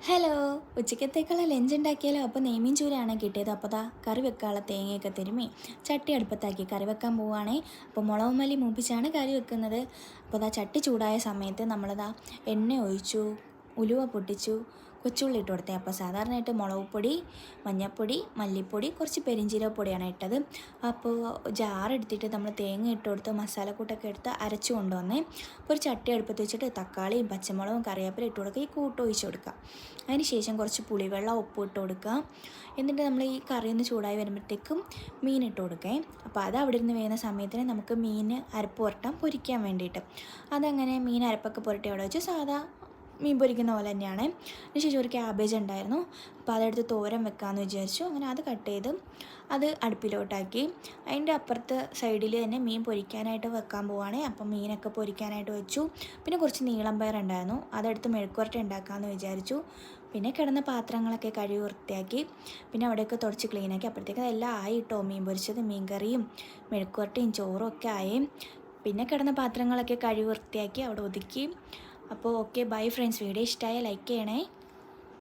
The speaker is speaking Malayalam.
ഹലോ, ഉച്ചക്കത്തേക്കുള്ള ലഞ്ച് ഉണ്ടാക്കിയാലോ? അപ്പോൾ നെയ്മീൻ ചൂരയാണ് കിട്ടിയത്. അപ്പോൾ ദാ കറി വെക്കാനുള്ള തേങ്ങയൊക്കെ തിരുമ്മി ചട്ടി അടുപ്പത്താക്കി കറി വെക്കാൻ പോവുകയാണേ. അപ്പോൾ മുളകും മല്ലി മൂപ്പിച്ചാണ് കറി വെക്കുന്നത്. അപ്പോൾ ദാ ചട്ടി ചൂടായ സമയത്ത് നമ്മളിതാ എണ്ണ ഒഴിച്ചു, ഉലുവ പൊട്ടിച്ചു, കൊച്ചുള്ളി ഇട്ട് കൊടുത്തേ. അപ്പോൾ സാധാരണയായിട്ട് മുളക് പൊടി, മഞ്ഞൾപ്പൊടി, മല്ലിപ്പൊടി, കുറച്ച് പെരിഞ്ചീരകപ്പൊടിയാണ് ഇട്ടത്. അപ്പോൾ ജാറെടുത്തിട്ട് നമ്മൾ തേങ്ങ ഇട്ട് കൊടുത്ത് മസാലക്കൂട്ടൊക്കെ എടുത്ത് അരച്ചു കൊണ്ടുവന്നേ. അപ്പോൾ ഒരു ചട്ടി അടുപ്പത്ത് വെച്ചിട്ട് തക്കാളിയും പച്ചമുളകും കറിവേപ്പില ഇട്ട് കൊടുക്കുക. ഈ കൂട്ട് ഒഴിച്ച് കൊടുക്കുക. അതിന് ശേഷം കുറച്ച് പുളിവെള്ളം ഉപ്പ് ഇട്ട് കൊടുക്കുക. എന്നിട്ട് നമ്മൾ ഈ കറി ഒന്ന് ചൂടായി വരുമ്പോഴത്തേക്കും മീൻ ഇട്ട് കൊടുക്കേ. അപ്പോൾ അത് അവിടെ ഇരുന്ന് വേകുന്ന സമയത്തിന് നമുക്ക് മീൻ അരപ്പ് പുരട്ടാൻ പൊരിക്കാൻ വേണ്ടിയിട്ട്. അതങ്ങനെ മീൻ അരപ്പൊക്കെ പുരട്ടി അവിടെ വെച്ച് സാധാ മീൻ പൊരിക്കുന്ന പോലെ തന്നെയാണ്. അതിനുശേഷം ഒരു ക്യാബേജ് ഉണ്ടായിരുന്നു. അപ്പോൾ അതെടുത്ത് തോരൻ വെക്കാമെന്ന് വിചാരിച്ചു. അങ്ങനെ അത് കട്ട് ചെയ്ത് അത് അടുപ്പിലോട്ടാക്കി. അതിൻ്റെ അപ്പുറത്ത് സൈഡിൽ തന്നെ മീൻ പൊരിക്കാനായിട്ട് വെക്കാൻ പോവുകയാണ്. അപ്പം മീനൊക്കെ പൊരിക്കാനായിട്ട് വെച്ചു. പിന്നെ കുറച്ച് നീളം പയറുണ്ടായിരുന്നു, അതെടുത്ത് മെഴുക്കുവരട്ടി ഉണ്ടാക്കാമെന്ന് വിചാരിച്ചു. പിന്നെ കിടന്ന പാത്രങ്ങളൊക്കെ കഴുകി വൃത്തിയാക്കി. പിന്നെ അവിടെയൊക്കെ തുടച്ച് ക്ലീനാക്കി. അപ്പോഴത്തേക്ക് അതെല്ലാം ആയി കേട്ടോ. മീൻ പൊരിച്ചത്, മീൻ കറിയും മെഴുക്കുവരട്ടിയും ചോറും ഒക്കെ ആയി. പിന്നെ കിടന്ന പാത്രങ്ങളൊക്കെ കഴുകി വൃത്തിയാക്കി അവിടെ ഒതുക്കി. അപ്പോൾ ഓക്കെ, ബൈ ഫ്രണ്ട്സ്. വീഡിയോ ഇഷ്ടമായ ലൈക്ക് ചെയ്യണേ.